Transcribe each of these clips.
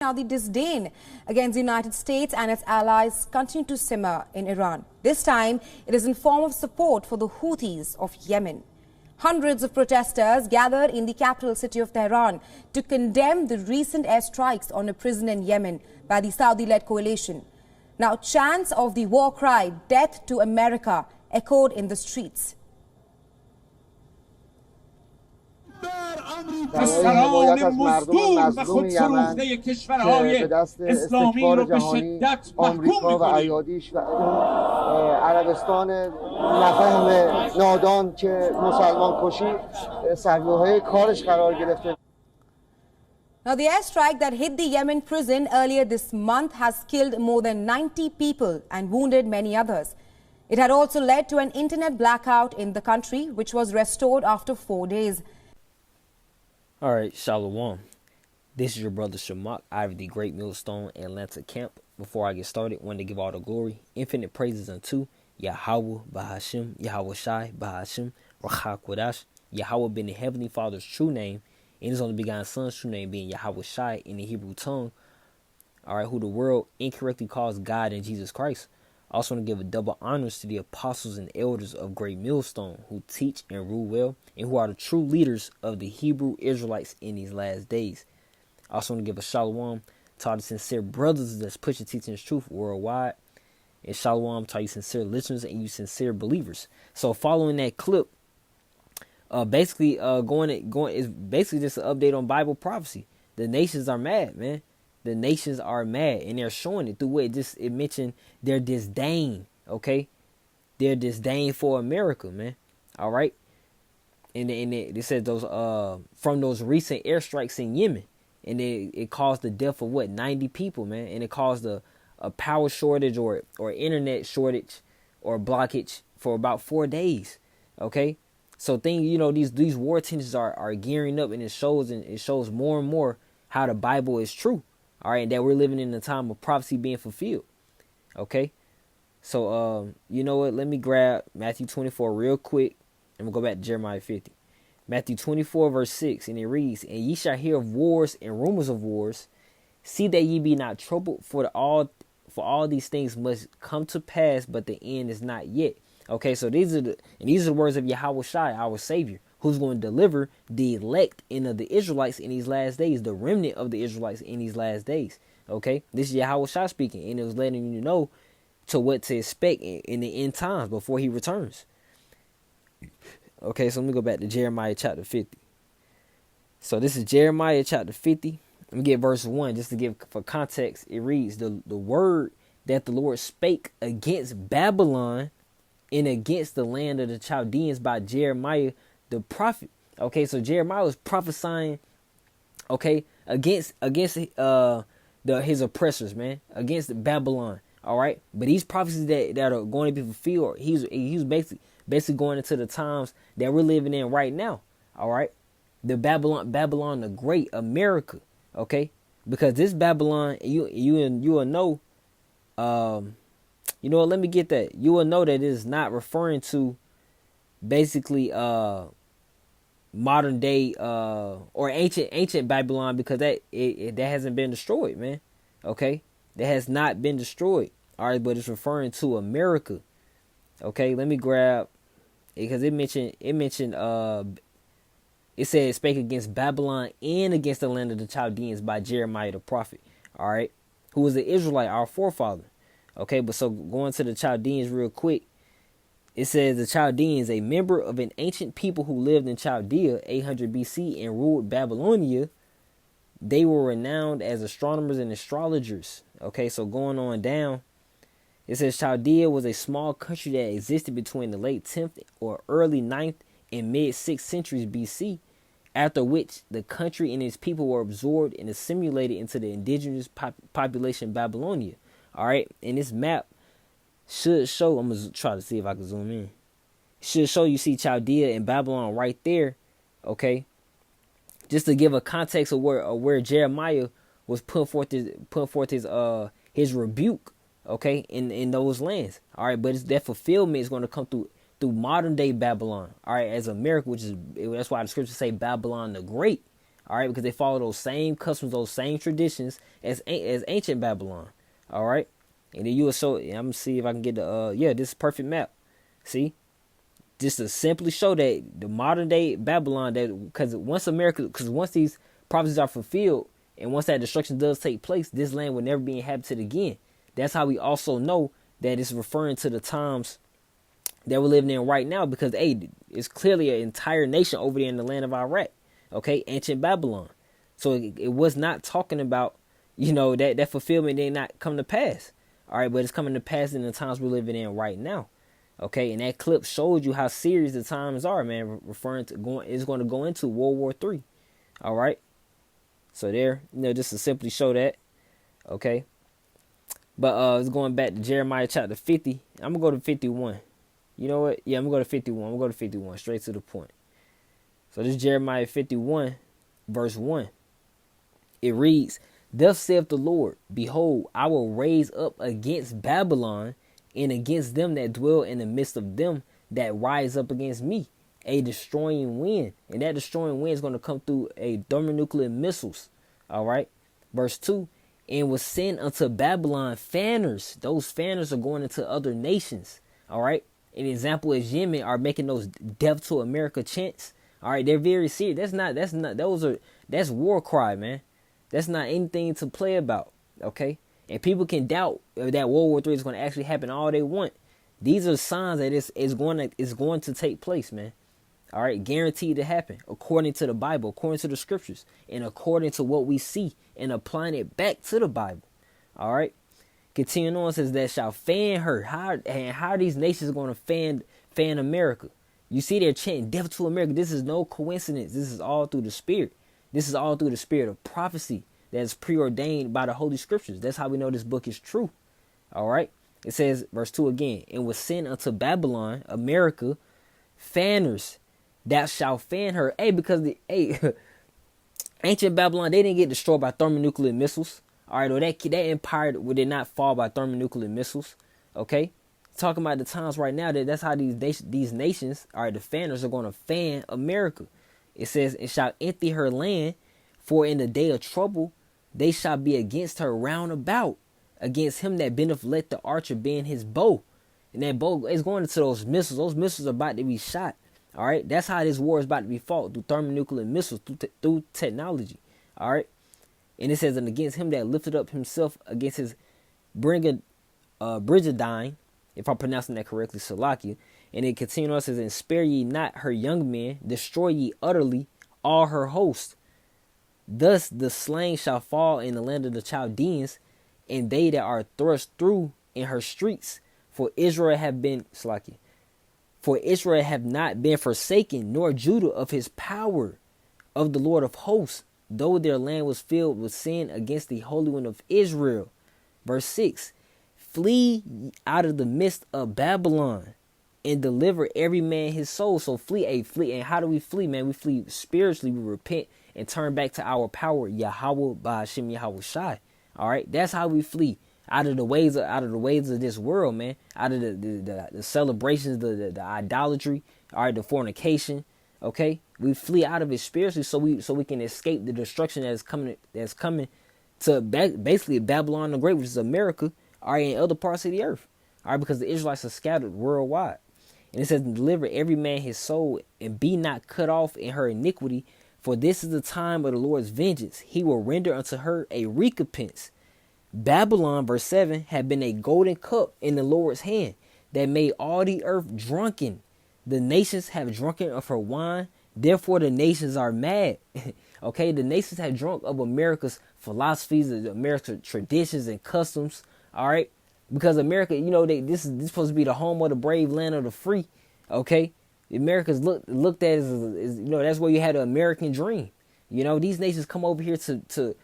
Now, the disdain against the United States and its allies continue to simmer in Iran. This time, it is in form of support for the Houthis of Yemen. Hundreds of protesters gathered in the capital city of Tehran to condemn the recent airstrikes on a prison in Yemen by the Saudi-led coalition. Now, chants of the war cry, "Death to America," echoed in the streets. حمایت از مردم مظلوم یمن که به دست استکبار جهانی آمریکا و ایادیش و عربستان نفهم نادان که مسلمان کشی سرلوحه کارش قرار گرفته. Now, the airstrike that hit the Yemen prison earlier this month has killed more than 90 people and wounded many others. It had also led to an internet blackout in the country, which was restored after 4 days. All right, Shalom. This is your brother Shamak out of the Great Millstone Atlanta camp. Before I get started, I want to give all the glory, infinite praises unto Yahweh Bahashim, Yahweh Shai Bahashim, Rachak Wadash, Yahweh being the Heavenly Father's true name, and His only begotten Son's true name being Yahweh Shai in the Hebrew tongue. All right, who the world incorrectly calls God and Jesus Christ. I also want to give a double honors to the apostles and elders of Great Millstone who teach and rule well and who are the true leaders of the Hebrew Israelites in these last days. I also want to give a shalom to all the sincere brothers that's pushing teaching the truth worldwide. And shalom to all you sincere listeners and you sincere believers. So following that clip, basically is basically just an update on Bible prophecy. The nations are mad, man. The nations are mad, and they're showing it through what it mentioned their disdain, okay? Their disdain for America, man. All right? And it says those from those recent airstrikes in Yemen, and it caused the death of 90 people, man, and it caused a power shortage or internet shortage or blockage for about 4 days, okay? So these war tensions are gearing up, and it shows more and more how the Bible is true. All right, that we're living in a time of prophecy being fulfilled. Okay, so you know what? Let me grab Matthew 24 real quick, and we'll go back to Jeremiah 50. Matthew 24 verse 6, and it reads, "And ye shall hear of wars and rumors of wars. See that ye be not troubled, for all these things must come to pass, but the end is not yet." Okay, so these are the words of Yahweh Shai, our Savior, who's going to deliver the elect and of the Israelites in these last days, the remnant of the Israelites in these last days. Okay, this is Yahweh Shai speaking, and it was letting you know to what to expect in the end times before He returns. Okay, so let me go back to Jeremiah chapter 50. So this is Jeremiah chapter 50. Let me get verse 1 just to give for context. It reads, the word that the Lord spake against Babylon and against the land of the Chaldeans by Jeremiah the prophet. Okay, so Jeremiah was prophesying, okay, against his oppressors, man, against Babylon. All right, but these prophecies that are going to be fulfilled, he's basically going into the times that we're living in right now. All right, the Babylon the Great, America. Okay, because this Babylon, you will know. You know what? Let me get that. You will know that it is not referring to basically modern day or ancient Babylon, because that hasn't been destroyed, man. Okay, that has not been destroyed. All right, but it's referring to America. Okay, let me grab it because it mentioned it said spake against Babylon and against the land of the Chaldeans by Jeremiah the prophet. All right, who was the Israelite, our forefather. Okay, but so going to the Chaldeans real quick, it says the Chaldeans, a member of an ancient people who lived in Chaldea 800 BC and ruled Babylonia. They were renowned as astronomers and astrologers. Okay, so going on down, it says Chaldea was a small country that existed between the late 10th or early 9th and mid 6th centuries BC, after which the country and its people were absorbed and assimilated into the indigenous population Babylonia. All right, and this map should show, I'm going to try to see if I can zoom in. Should show you see Chaldea and Babylon right there, okay? Just to give a context of where Jeremiah was putting forth his rebuke, okay, in those lands. All right, but that fulfillment is going to come through modern day Babylon. All right, as America, that's why the scriptures say Babylon the Great. All right, because they follow those same customs, those same traditions as ancient Babylon. All right, and then you will show. I'm gonna see if I can get the this is perfect map. See, just to simply show that the modern day Babylon, that because once these prophecies are fulfilled and once that destruction does take place, this land will never be inhabited again. That's how we also know that it's referring to the times that we're living in right now, because it's clearly an entire nation over there in the land of Iraq. Okay, ancient Babylon. So it was not talking about, that fulfillment did not come to pass. All right, but it's coming to pass in the times we're living in right now. Okay, and that clip showed you how serious the times are, man. Referring to it's going to go into World War III. All right, so there, just to simply show that. Okay, but it's going back to Jeremiah chapter 50. I'm gonna go to 51. You know what? Yeah, I'm gonna go to 51. I'm gonna go to 51, straight to the point. So this is Jeremiah 51, verse 1. It reads, "Thus saith the Lord, Behold, I will raise up against Babylon and against them that dwell in the midst of them that rise up against me, a destroying wind." And that destroying wind is going to come through a thermonuclear missiles. All right. Verse 2, "And will send unto Babylon fanners." Those fanners are going into other nations. All right. An example is Yemen are making those death to America chants. All right, they're very serious. That's war cry, man. That's not anything to play about. Okay, and people can doubt that World War III is going to actually happen all they want. These are signs that it's going to take place, man. All right, guaranteed to happen according to the Bible, according to the scriptures, and according to what we see, and applying it back to the Bible. All right, continuing on, says that shall fan her. How are these nations going to fan America? You see, they're chanting death to America. This is no coincidence. This is all through the Spirit. This is all through the spirit of prophecy that is preordained by the Holy Scriptures. That's how we know this book is true. All right. It says, verse 2 again, "And will send unto Babylon, America, fanners that shall fan her." Because ancient Babylon, they didn't get destroyed by thermonuclear missiles. All right. Or that empire did not fall by thermonuclear missiles. Okay. Talking about the times right now, that's how these nations, all right, the fanners are going to fan America. It says, "And shall empty her land, for in the day of trouble they shall be against her round about, against him that bendeth let the archer bend his bow." And that bow is going into those missiles. Those missiles are about to be shot. All right, that's how this war is about to be fought, through thermonuclear missiles, through technology. All right, and it says, "And against him that lifted up himself against his Brigidine," if I'm pronouncing that correctly, Salakia. And it continues, it says, "And spare ye not her young men, destroy ye utterly all her host. Thus the slain shall fall in the land of the Chaldeans, and they that are thrust through in her streets. For Israel have not been forsaken, nor Judah of his power of the Lord of hosts, though their land was filled with sin against the Holy One of Israel." Verse 6, "Flee out of the midst of Babylon, and deliver every man his soul." So flee. And how do we flee, man? We flee spiritually. We repent and turn back to our power, Yahweh Ba'Hashem Yahweh Shai. All right, that's how we flee out of the ways of this world, man. Out of the celebrations, the idolatry, all right, the fornication. Okay, we flee out of it spiritually, so we can escape the destruction that's coming to basically Babylon the Great, which is America, all right, in other parts of the earth, all right, because the Israelites are scattered worldwide. And it says, "Deliver every man his soul, and be not cut off in her iniquity, for this is the time of the Lord's vengeance. He will render unto her a recompense." Babylon, verse 7, had been a golden cup in the Lord's hand that made all the earth drunken. The nations have drunken of her wine, therefore the nations are mad. Okay, the nations have drunk of America's philosophies, America's traditions and customs. All right. Because America, this is supposed to be the home of the brave, land of the free. Okay, America's looked at as that's where you had the American dream. These nations come over here to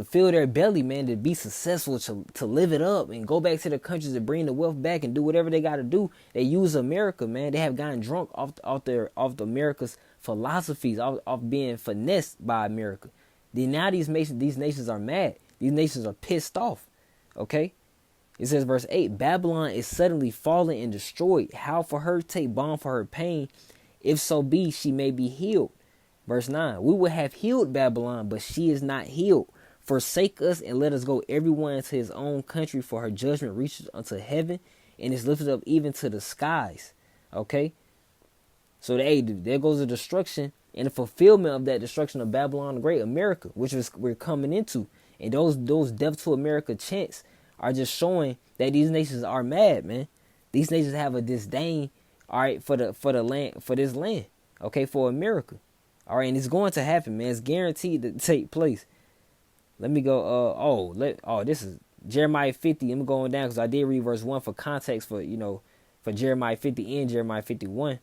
fill their belly, man, to be successful, to live it up and go back to their countries and bring the wealth back and do whatever they got to do. They use America, man. They have gotten drunk off the America's philosophies, off being finessed by America. Then now these nations are mad. These nations are pissed off. Okay. It says, verse 8, "Babylon is suddenly fallen and destroyed. How for her take balm for her pain? If so be she may be healed. Verse 9, we would have healed Babylon, but she is not healed. Forsake us and let us go everyone into his own country, for her judgment reaches unto heaven and is lifted up even to the skies. Okay? So there goes the destruction and the fulfillment of that destruction of Babylon the Great, America, which we're coming into. And those death to America chants are just showing that these nations are mad, man. These nations have a disdain, all right, for this land, okay, for America. All right, and it's going to happen, man. It's guaranteed to take place. Let me go. This is Jeremiah 50. I'm going down because I did read verse 1 for context for Jeremiah 50 and Jeremiah 51.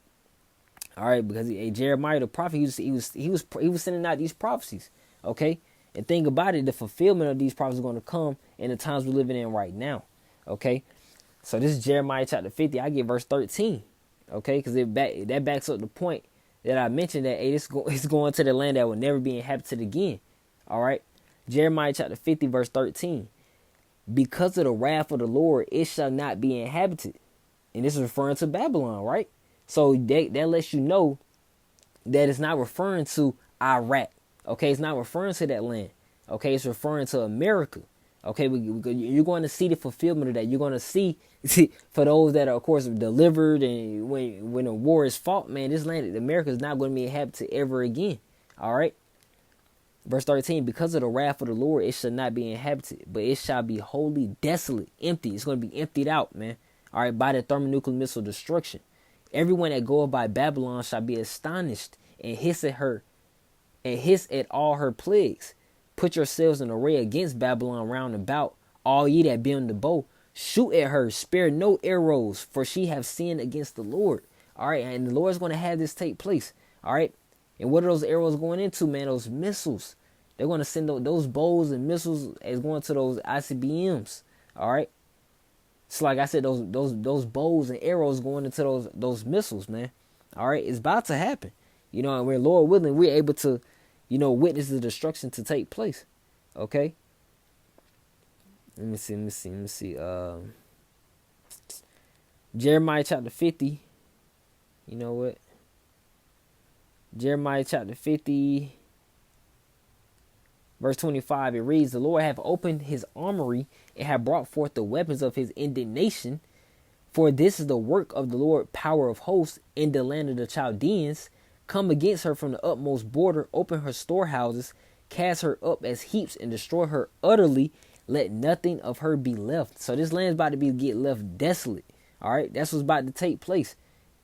All right, because Jeremiah the prophet, he was sending out these prophecies. Okay, and think about it, the fulfillment of these prophecies is going to come in the times we're living in right now. Okay, so this is Jeremiah chapter 50. I get verse 13. Okay, because that backs up the point that I mentioned that it's going to the land that will never be inhabited again. All right. Jeremiah chapter 50 verse 13. Because of the wrath of the Lord, it shall not be inhabited. And this is referring to Babylon, right? So that lets you know that it's not referring to Iraq. Okay, it's not referring to that land. Okay, it's referring to America. Okay, you're going to see the fulfillment of that. You're going to see for those that are, of course, delivered, and when a war is fought, man, this land, America, is not going to be inhabited ever again. All right. Verse 13, because of the wrath of the Lord, it shall not be inhabited, but it shall be wholly desolate, empty. It's going to be emptied out, man. All right, by the thermonuclear missile destruction. Everyone that goeth by Babylon shall be astonished and hiss at her, and hiss at all her plagues. Put yourselves in array against Babylon round about, all ye that be on the bow. Shoot at her, spare no arrows, for she have sinned against the Lord. All right, and the Lord's going to have this take place. All right. And what are those arrows going into, man? Those missiles. They're going to send those bows and missiles as going to those ICBMs. All right. So like I said, those bows and arrows going into those missiles, man. All right. It's about to happen. You know, and we're, Lord willing, we're able to, witness the destruction to take place. Okay. Let me see. Jeremiah chapter 50. You know what? Jeremiah chapter 50, verse 25, it reads, the Lord hath opened his armory and hath brought forth the weapons of his indignation. For this is the work of the Lord, power of hosts, in the land of the Chaldeans. Come against her from the utmost border, open her storehouses, cast her up as heaps, and destroy her utterly. Let nothing of her be left. So this land's about to get left desolate. All right, that's what's about to take place.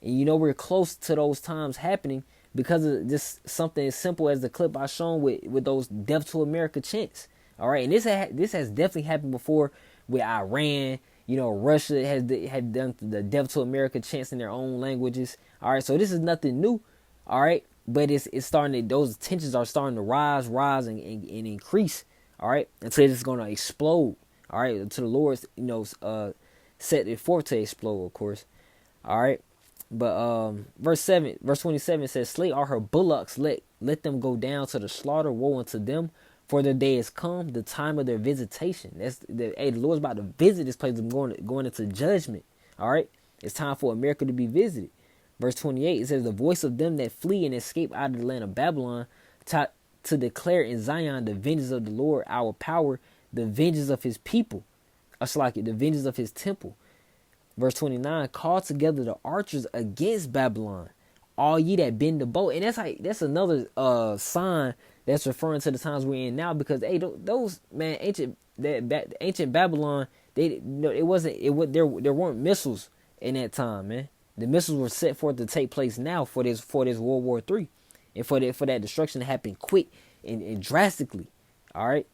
And we're close to those times happening, because of just something as simple as the clip I shown with those death to America chants. All right. And this has definitely happened before with Iran. Russia had done the death to America chants in their own languages. All right. So this is nothing new. All right. But it's starting those tensions are starting to rise and increase. All right. Until it's going to explode. All right. Until the Lord, set it forth to explode, of course. All right. But verse 27 says, slay all her bullocks, let them go down to the slaughter. Woe unto them, for their day is come, the time of their visitation. The Lord's about to visit this place. I'm going into judgment. All right, it's time for America to be visited. Verse 28, it says, the voice of them that flee and escape out of the land of Babylon, to declare in Zion the vengeance of the Lord, our power, the vengeance of his people. The vengeance of his temple. Verse 29, call together the archers against Babylon, all ye that bend the bow. And that's another sign that's referring to the times we're in now, because those man ancient Babylon, there weren't missiles in that time, man. The missiles were set forth to take place now for this World War III, and for that destruction to happen quick and drastically. All right,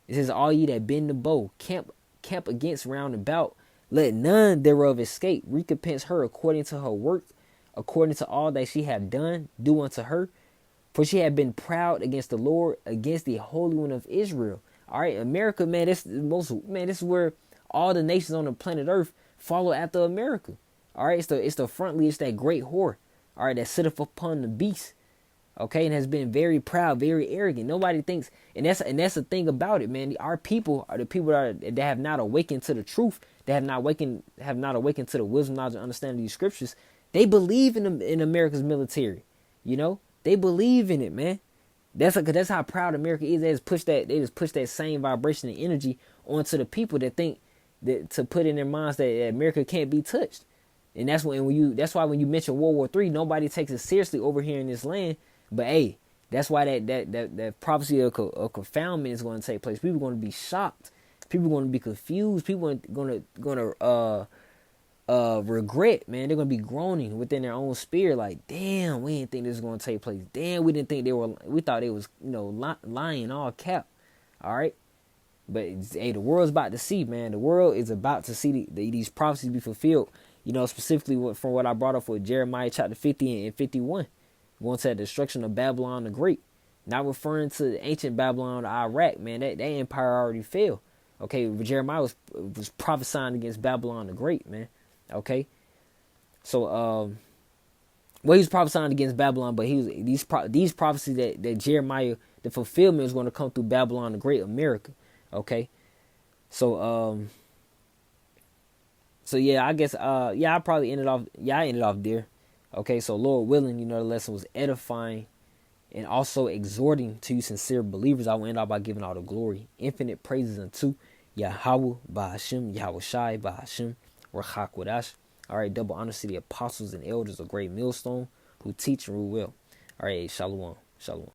it says all ye that bend the bow, camp against round about. Let none thereof escape. Recompense her according to her work, according to all that she have done, do unto her. For she had been proud against the Lord, against the Holy One of Israel. All right, America, man, this is where all the nations on the planet Earth follow after America. All right, it's the front lead, it's that great whore. All right, that sitteth upon the beast. Okay, and has been very proud, very arrogant. Nobody thinks, and that's the thing about it, man. Our people are the people that have not awakened to the truth. They have not awakened to the wisdom, knowledge, and understanding of these scriptures. They believe in America's military. They believe in it, man. That's how proud America is. They just push that same vibration and energy onto the people that think that to put in their minds that America can't be touched. And that's why when you mention World War III, nobody takes it seriously over here in this land. But hey, that's why that prophecy of confoundment is going to take place. People are going to be shocked. People are going to be confused. People are going to regret, man. They're gonna be groaning within their own spirit, like, damn, we didn't think this was gonna take place. Damn, we thought they was, lying all cap. All right, but hey, the world's about to see, man. The world is about to see these prophecies be fulfilled. Specifically from what I brought up for Jeremiah chapter 50 and 51, going to the destruction of Babylon the Great, not referring to the ancient Babylon of Iraq, man. That empire already fell. Okay, Jeremiah was prophesying against Babylon the Great, man. Okay, so he was prophesying against Babylon, but these prophecies that Jeremiah, the fulfillment is going to come through Babylon the Great, America. Okay, so yeah, I guess I probably ended off there. Okay, so Lord willing, the lesson was edifying and also exhorting to you sincere believers. I will end off by giving all the glory, infinite praises unto Yahweh Ba'ashem, Yahweh Shai Ba'ashem. Rachakwadash. All right, double honors to the apostles and elders of Great Millstone who teach and rule well. All right, shalom, shalom.